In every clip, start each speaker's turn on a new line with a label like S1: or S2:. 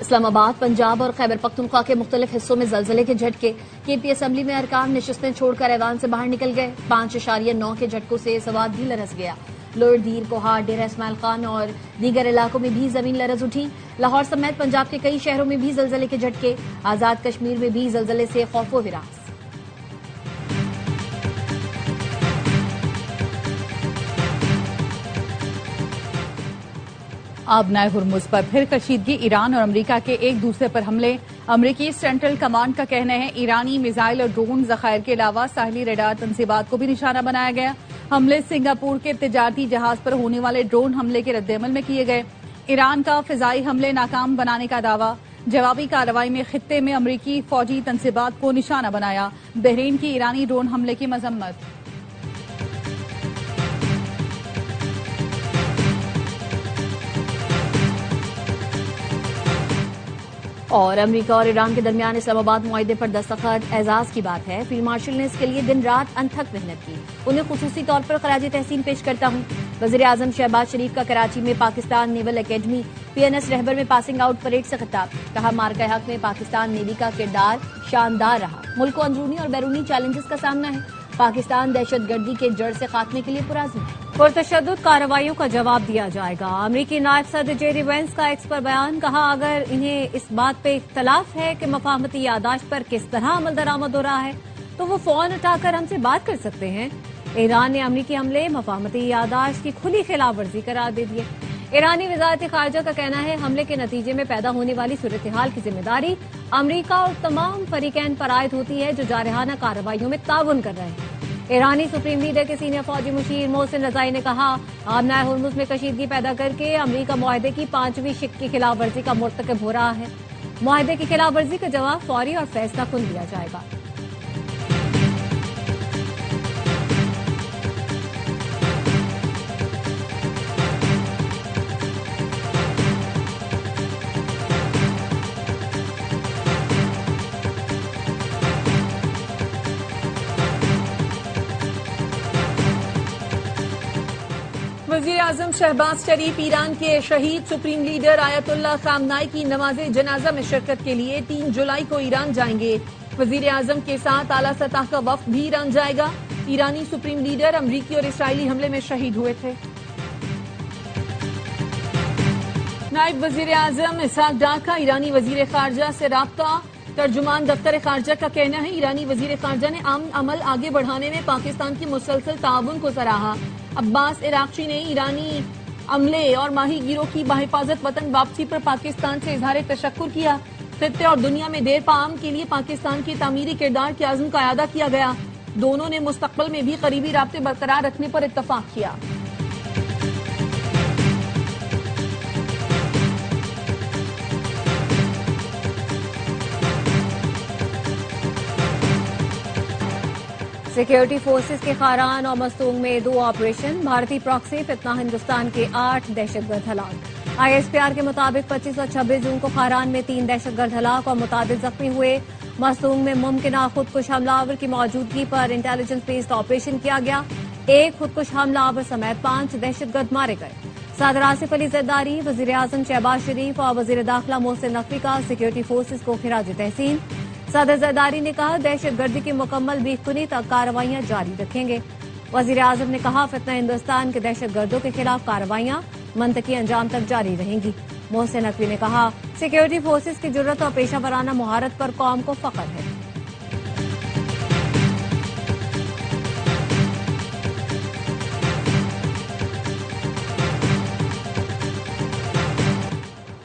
S1: इस्लामाबाद, पंजाब और खैबर पख्तूनख्वा के मुख्तलिफ हिस्सों में जलजले के झटके। केपी असम्बली में अरकान नशिस्तें छोड़कर ऐवान से बाहर निकल गए। 5.9 के झटकों से सवात भी लरस गया। लोअर दीर, कोहाट, डेरा इस्माइल खान और दीगर इलाकों में भी जमीन लरज उठी। लाहौर समेत पंजाब के कई शहरों में भी जलजले के झटके। आजाद कश्मीर में भी जलजले से खौफो हिरास।
S2: अब नए हुर्मुज पर फिर कशीदगी। ईरान और अमेरिका के एक दूसरे पर हमले। अमेरिकी सेंट्रल कमांड का कहना है ईरानी मिसाइल और ड्रोन जखायर के अलावा साहली रडार तंसीबात को भी निशाना बनाया गया। हमले सिंगापुर के तिजारती जहाज पर होने वाले ड्रोन हमले के रद्देअमल में किए गए। ईरान का फिजाई हमले नाकाम बनाने का दावा। जवाबी कार्रवाई में खित्ते में अमेरिकी फौजी तंसीबात को निशाना बनाया। बहरीन की ईरानी ड्रोन हमले की मजम्मत।
S1: और अमेरिका और ईरान के दरमियान इस्लामाबाद मुआहदे पर दस्तखत एजाज की बात है। फील्ड मार्शल ने इसके लिए दिन रात अनथक मेहनत की। उन्हें खुसूसी तौर पर खराज तहसीन पेश करता हूँ। वज़ीर आज़म शहबाज शरीफ का कराची में पाकिस्तान नेवल अकेडमी PNS रहबर में पासिंग आउट परेड से खिताब। कहा, मार्का हक में पाकिस्तान नेवी का किरदार शानदार रहा। मुल्क को अंदरूनी और बैरूनी चैलेंजेस का सामना है। पाकिस्तान दहशतगर्दी के जड़ से खात्मे के लिए पुराज़्म है। पुरतशद्दुद कार्रवाइयों का जवाब दिया जाएगा। अमेरिकी नायब सदर जेडी वेंस का एक्स पर बयान। कहा, अगर इन्हें इस बात पे इख्तलाफ है कि मफाहमती यादाश्त पर किस तरह अमल दरामद हो रहा है तो वो फोन उठाकर हमसे बात कर सकते हैं। ईरान ने अमेरिकी हमले मफाहमती यादाश्त की खुली खिलाफ वर्जी करार दे दिए। ईरानी वजारत खारजा का कहना है हमले के नतीजे में पैदा होने वाली सूरत हाल की जिम्मेदारी अमेरिका और तमाम फरीकैन पर आयद होती है जो जारहाना कार्रवाइयों में ताउन कर रहे हैं। ईरानी सुप्रीम लीडर के सीनियर फौजी मुशीर मोहसिन रजाई ने कहा, आमना हुर्मुज में कशीदगी पैदा करके अमेरिका मुआहदे की 5वीं शिक की खिलाफ वर्जी का मुर्तकब हो रहा है। मुआहदे की खिलाफ वर्जी का जवाब फौरी और फैसला कुन दिया जाएगा।
S3: वज़ीर आज़म शहबाज शरीफ ईरान के शहीद सुप्रीम लीडर आयतुल्लाह खामनाई की नमाज जनाजा में शिरकत के लिए 3 जुलाई को ईरान जाएंगे। वज़ीर आज़म के साथ आला सतह का वफ्द भी ईरान जाएगा। ईरानी सुप्रीम लीडर अमरीकी और इसराइली हमले में शहीद हुए थे। नायब वज़ीर आज़म इसहाक डार का ईरानी वज़ीर खारजा से राब्ता। तर्जुमान दफ्तर खारजा का कहना है ईरानी वज़ीर खारजा ने अमल आगे बढ़ाने में पाकिस्तान की मुसलसल ताउन को सराहा। अब्बास इराक़ची ने ईरानी अमले और माहीगीरों की बाहिफाजत वतन वापसी पर पाकिस्तान से इजहार तशक्कुर किया। खित्ते और दुनिया में देर पाम के लिए पाकिस्तान के तामीरी किरदार के आज़म का अदा किया गया। दोनों ने मुस्तकबिल में भी करीबी राब्ते बरकरार रखने पर इत्तफाक किया।
S1: सिक्योरिटी फोर्सेस के खारान और मस्तूंग में 2 ऑपरेशन। भारतीय प्रॉक्सी फितना हिंदुस्तान के 8 दहशतगर्द हलाक। ISPR के मुताबिक 25 और 26 जून को खारान में 3 दहशतगर्द हलाक और मुताबिक जख्मी हुए। मस्तूंग में मुमकिन खुदकुश हमलावर की मौजूदगी पर इंटेलिजेंस बेस्ड ऑपरेशन किया गया। 1 खुदकुश हमलावर समेत 5 दहशतगर्द मारे गए। सदर आसिफ अली जरदारी, वज़ीर आज़म शहबाज शरीफ और वज़ीर दाखिला मोहसिन नकवी का सिक्योरिटी फोर्सेस को खिराज तहसीन। सदर जरदारी ने कहा, दहशतगर्दी की मुकम्मल बेखुनी तक कार्रवाइयां जारी रखेंगे। वज़ीर आज़म ने कहा, फितना हिंदुस्तान के दहशतगर्दों के खिलाफ कार्रवाइयां मंतकी अंजाम तक जारी रहेंगी। मोहसिन नकवी ने कहा, सिक्योरिटी फोर्सेस की जुर्रत और पेशा वराना मुहारत पर कौम को फख्र है।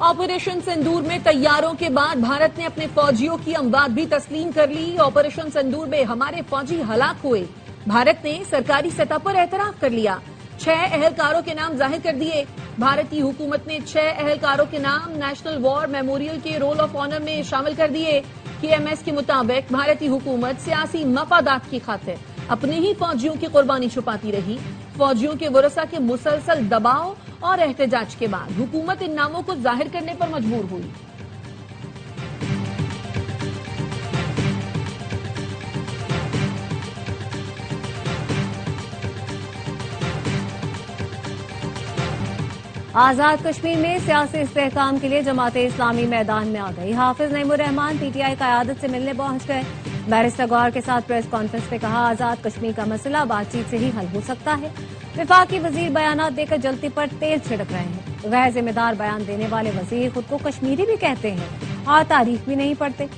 S3: ऑपरेशन सिंदूर में तैयारों के बाद भारत ने अपने फौजियों की अमवात भी तस्लीम कर ली। ऑपरेशन सिंदूर में हमारे फौजी हलाक हुए। भारत ने सरकारी सतह पर एतराफ कर लिया। 6 अहलकारों के नाम जाहिर कर दिए। भारतीय हुकूमत ने 6 अहलकारों के नाम नेशनल वॉर मेमोरियल के रोल ऑफ ऑनर में शामिल कर दिए। KMS के मुताबिक भारतीय हुकूमत सियासी मफादात की खातिर अपने ही फौजियों की कुर्बानी छुपाती रही। फौजियों के वरसा के मुसलसल दबाव और एहतजाज के बाद हुकूमत इन नामों को जाहिर करने पर मजबूर हुई।
S1: आजाद कश्मीर में सियासी इस्तेहकाम के लिए जमाते इस्लामी मैदान में आ गई। हाफिज नईमुर रहमान पीटीआई क़यादत से मिलने पहुंच गए। बैरिस्टर गौहर के साथ प्रेस कॉन्फ्रेंस में कहा, आजाद कश्मीर का मसला बातचीत से ही हल हो सकता है। विफाकी वजीर बयानात देकर जलती पर तेल छिड़क रहे हैं। गैर जिम्मेदार बयान देने वाले वजीर खुद को कश्मीरी भी कहते हैं और तारीख भी नहीं पढ़ते।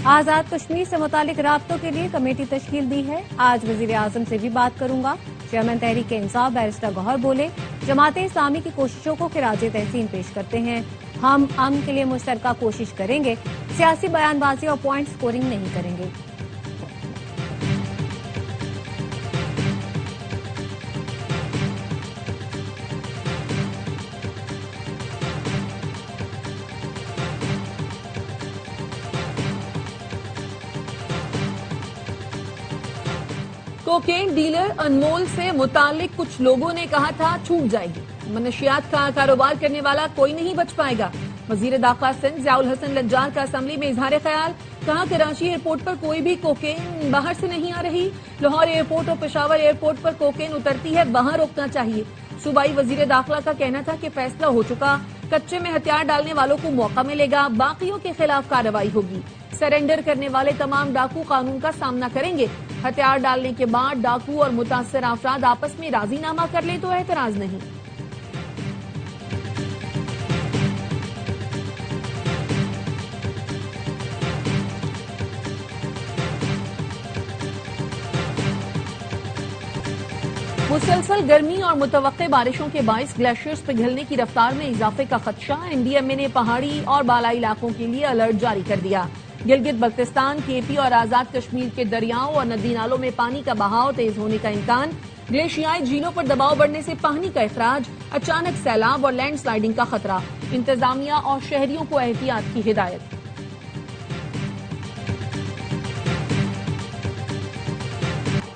S1: आजाद कश्मीर से मुतालिक राब्तों के लिए कमेटी तश्कील दी है। आज वजीर आजम से भी बात करूंगा। चेयरमैन तहरीक इंसाफ बैरिस्टर गौहर बोले, जमाते इस्लामी की कोशिशों को खिराज तहसीन पेश करते हैं। हम अमन के लिए मुश्तरका कोशिश करेंगे, सियासी बयानबाजी और पॉइंट स्कोरिंग नहीं करेंगे।
S3: कोकेन डीलर अनमोल से मुतालिक कुछ लोगों ने कहा था छूट जाएगी। मनशियात का कारोबार करने वाला कोई नहीं बच पाएगा। वजीर दाखिला सिंध ज़ियाउल हसन लज्जार का असेंबली में इजहार ख्याल। कहा, कराची एयरपोर्ट पर कोई भी कोकेन बाहर से नहीं आ रही। लाहौर एयरपोर्ट और पेशावर एयरपोर्ट पर कोकेन उतरती है, वहां रोकना चाहिए। सूबाई वजीर दाखिला का कहना था कि फैसला हो चुका, कच्चे में हथियार डालने वालों को मौका मिलेगा, बाकियों के खिलाफ कार्रवाई होगी। सरेंडर करने वाले तमाम डाकू कानून का सामना करेंगे। हथियार डालने के बाद डाकू और मुतासर अफराद आपस में राजीनामा कर ले तो एतराज नहीं। मुसलसल गर्मी और मुतवक्के बारिशों के बाइस ग्लेशियर्स पिघलने की रफ्तार में इजाफे का खदशा। एनडीएमए ने पहाड़ी और बालाई इलाकों के लिए अलर्ट जारी कर दिया। गिलगित बल्तिस्तान, केपी और आजाद कश्मीर के दरियाओं और नदी नालों में पानी का बहाव तेज होने का इम्कान। ग्लेशियाई झीलों पर दबाव बढ़ने से पानी का इखराज, अचानक सैलाब और लैंडस्लाइडिंग का खतरा। इंतजामिया और शहरियों को एहतियात की हिदायत।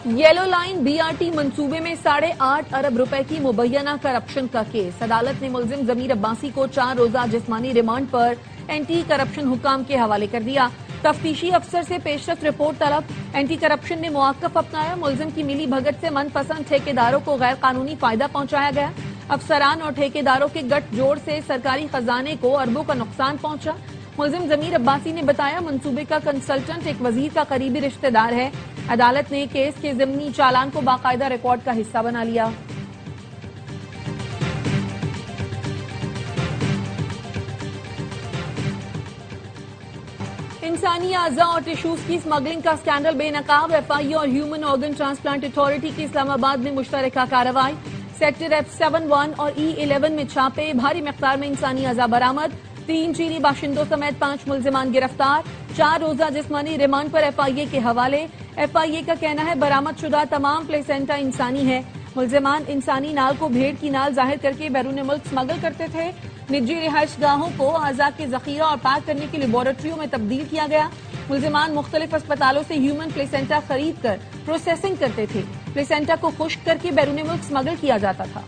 S3: येलो लाइन बीआरटी मंसूबे में 8.5 अरब रुपए की मुबैना करप्शन का केस। अदालत ने मुलजिम जमीर अब्बासी को 4 रोजा जिस्मानी रिमांड पर एंटी करप्शन हुकाम के हवाले कर दिया। तफ्तीशी अफसर से पेशरफ रिपोर्ट तलब। एंटी करप्शन ने मुआक्कफ अपनाया। मुलजिम की मिली भगत से मनपसंद ठेकेदारों को गैर कानूनी फायदा पहुंचाया गया। अफसरान और ठेकेदारों के गठजोड़ से सरकारी खजाने को अरबों का नुकसान पहुंचा। मुलजिम जमीर अब्बासी ने बताया, मंसूबे का कंसल्टेंट एक वजीर का करीबी रिश्तेदार है। अदालत ने केस के जिमनी चालान को बाकायदा रिकॉर्ड का हिस्सा बना लिया। इंसानी आज़ा और टिश्यूज की स्मगलिंग का स्कैंडल बेनकाब। एफआईए और ह्यूमन ऑर्गन ट्रांसप्लांट अथॉरिटी की इस्लामाबाद में मुश्तरका कार्रवाई। सेक्टर F71 और E11 में छापे। भारी मिकदार में इंसानी आज़ा बरामद। 3 चीनी बाशिंदों समेत 5 मुल्जिमान गिरफ्तार। 4 रोजा जिस्मानी रिमांड पर एफआईए के हवाले। एफआईए का कहना है, बरामदशुदा तमाम प्लेसेंटा इंसानी है। मुल्जिमान इंसानी नाल को भेड़ की नाल जाहिर करके बैरून मुल्क स्मगल करते थे। निजी रिहाइश गाहों को आज़ा के जखीरा और पैक करने की लेबोरेटरियों में तब्दील किया गया। मुल्जिमान मुख्तलिफ अस्पतालों से ह्यूमन प्लेसेंटा खरीद कर प्रोसेसिंग करते थे। प्लेसेंटा को खुश्क करके बैरून मुल्क स्मगल किया जाता था।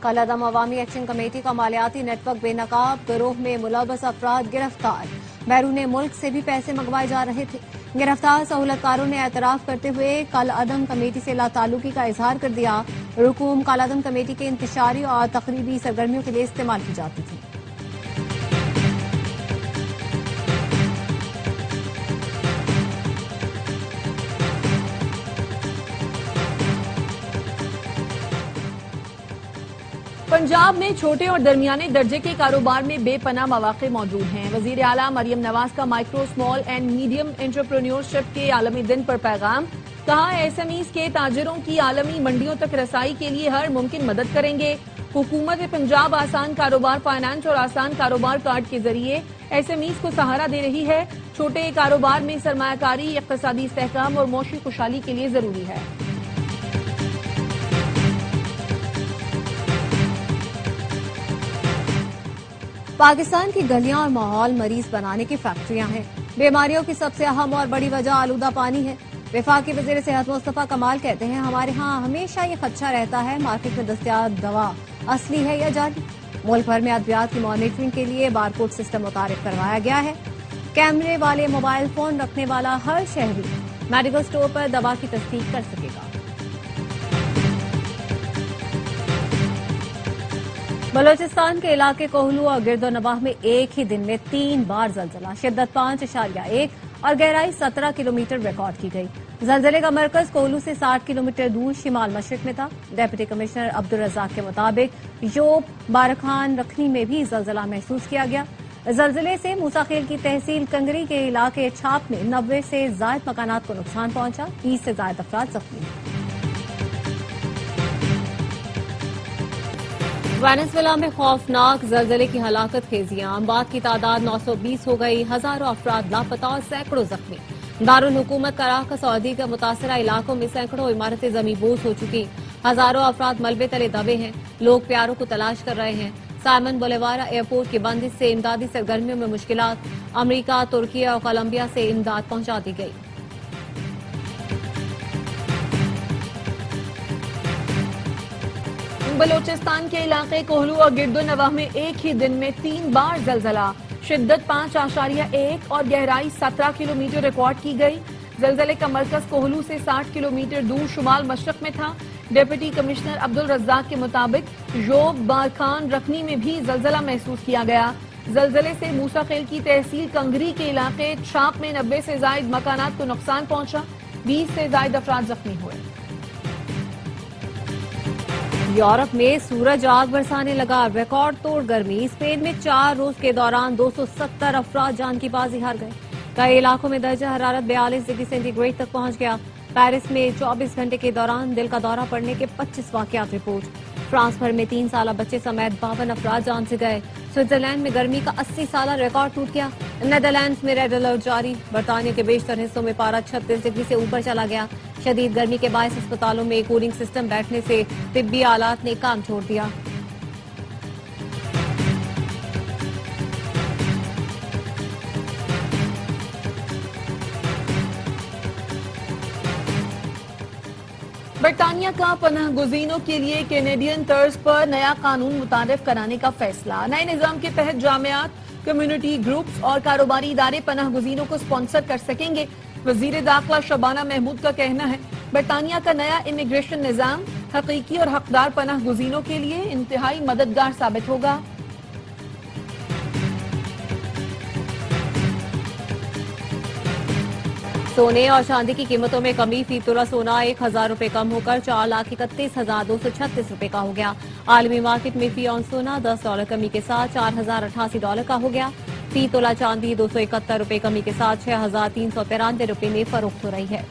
S1: कलअदम अवामी एक्शन कमेटी का मालियाती नेटवर्क बेनकाब। गिरोह में मुलव्वस अफराद गिरफ्तार। बैरून मुल्क से भी पैसे मंगवाए जा रहे थे। गिरफ्तार सहूलतकारों ने एतराफ करते हुए कलअदम कमेटी से लाताल्लुकी का इजहार कर दिया। रकूम कलअदम कमेटी के इंतशारी और तकरीबी सरगर्मियों के लिए इस्तेमाल की जाती थी।
S3: पंजाब में छोटे और दरमियाने दर्जे के कारोबार में बेपनाह मौके मौजूद हैं। वजीर आला मरियम नवाज का micro, small and medium entrepreneurship के आलमी दिन पर पैगाम। कहा, एसएमईज के ताजिरों की आलमी मंडियों तक रसाई के लिए हर मुमकिन मदद करेंगे। हुकूमत पंजाब आसान कारोबार फाइनेंस और आसान कारोबार कार्ड के जरिए एसएमईज को सहारा दे रही है। छोटे कारोबार में सरमायाकारी इक्तिसादी इस्तेहकाम और मौशी खुशहाली के लिए जरूरी है।
S1: पाकिस्तान की गलियां और माहौल मरीज बनाने की फैक्ट्रियां हैं। बीमारियों की सबसे अहम और बड़ी वजह आलूदा पानी है। वफाकी वजीर सेहत मुस्तफा कमाल कहते हैं, हमारे यहाँ हमेशा ये खदशा रहता है मार्केट में दस्तयाब दवा असली है या जाली। मुल्क भर में अद्वियात की मॉनिटरिंग के लिए बारकोड सिस्टम मुतारिफ करवाया गया है। कैमरे वाले मोबाइल फोन रखने वाला हर शहरी मेडिकल स्टोर पर दवा की तस्दीक कर सकेगा। बलूचिस्तान के इलाके कोहलू और गिरदोनवाह में एक ही दिन में 3 बार जलजला, शिद्दत 5.1 और गहराई 17 किलोमीटर रिकॉर्ड की गई। जलजले का मरकज कोहलू से 60 किलोमीटर दूर शिमाल मशरिक में था। डिप्टी कमिश्नर अब्दुल रज़ाक के मुताबिक योब, बारखान, रखनी में भी जलजला महसूस किया गया। जलजले से मूसाखेल की तहसील कंगरी के इलाके छाप में 90 से जायद मकानात को नुकसान पहुंचा, 20 से जायद अफराद जख्मी। वेनेजुएला में खौफनाक जलजले की हलाकत खेजियां, अमवात की तादाद 920 हो गई, हजारों अफराद लापता और सैकड़ों जख्मी। दारुल हुकूमत कराकस और दीगर मुतासरा इलाकों में सैकड़ों इमारतें जमींबोस हो चुकी, हजारों अफराद मलबे तले दबे हैं, लोग प्यारों को तलाश कर रहे हैं। साइमन बोलेवारा एयरपोर्ट की बंदिश से इमदादी सरगर्मियों में मुश्किलात, अमरीका, तुर्की और कोलंबिया से इमदाद पहुंचा दी गई।
S3: बलूचिस्तान के इलाके कोहलू और गिरदोनवाह में एक ही दिन में 3 बार जलजला, शिद्दत 5.1 और गहराई 17 किलोमीटर रिकॉर्ड की गई। जलजले का मरकज कोहलू से 60 किलोमीटर दूर शुमाल मशरक में था। डिप्टी कमिश्नर अब्दुल रज़ाक के मुताबिक योब, बारखान, रखनी में भी जलजला महसूस किया गया। जलजले से मूसाखेल की तहसील कंगरी के इलाके छाप में 90 से जायद मकानात को नुकसान पहुंचा, 20 से जायद अफराद जख्मी हुए।
S1: यूरोप में सूरज आग बरसाने लगा, रिकॉर्ड तोड़ गर्मी। स्पेन में 4 रोज के दौरान 270 अफराद जान की बाजी हार गए। कई इलाकों में दर्जा हरारत 42 डिग्री सेंटीग्रेड तक पहुंच गया। पेरिस में 24 घंटे के दौरान दिल का दौरा पड़ने के 25 वाकयात रिपोर्ट। फ्रांस भर में 3 साल बच्चे समेत 52 अफराद जान से गए। स्विट्जरलैंड में गर्मी का 80 साल रिकॉर्ड टूट गया। नेदरलैंड्स में रेड अलर्ट जारी। बरतानिया के बेशतर हिस्सों में पारा 36 डिग्री से ऊपर चला गया। शदीद गर्मी के बायस अस्पतालों में कूलिंग सिस्टम बैठने से तिब्बी आलात ने काम छोड़ दिया।
S3: बरतानिया का पनाह गुज़ीनों के लिए कैनेडियन तर्ज पर नया कानून मुतारिफ कराने का फैसला। नए निजाम के तहत जामियात, कम्युनिटी ग्रुप्स और कारोबारी इदारे पनाह गुज़ीनों को स्पॉन्सर कर सकेंगे। वजीर दाखिला शबाना महमूद का कहना है, बरतानिया का नया इमिग्रेशन निजाम हकीकी और हकदार पनाह गुज़ीनों के लिए इंतहाई मददगार साबित होगा।
S1: सोने और चांदी की कीमतों में कमी। फी तोला सोना 1000 रुपए कम होकर 4,31,236 रुपए का हो गया। आलमी मार्केट में फी ऑन सोना $10 कमी के साथ $4088 का हो गया। फी तोला चांदी 271 रुपए कमी के साथ 6,393 रुपए में फरोख्त हो रही है।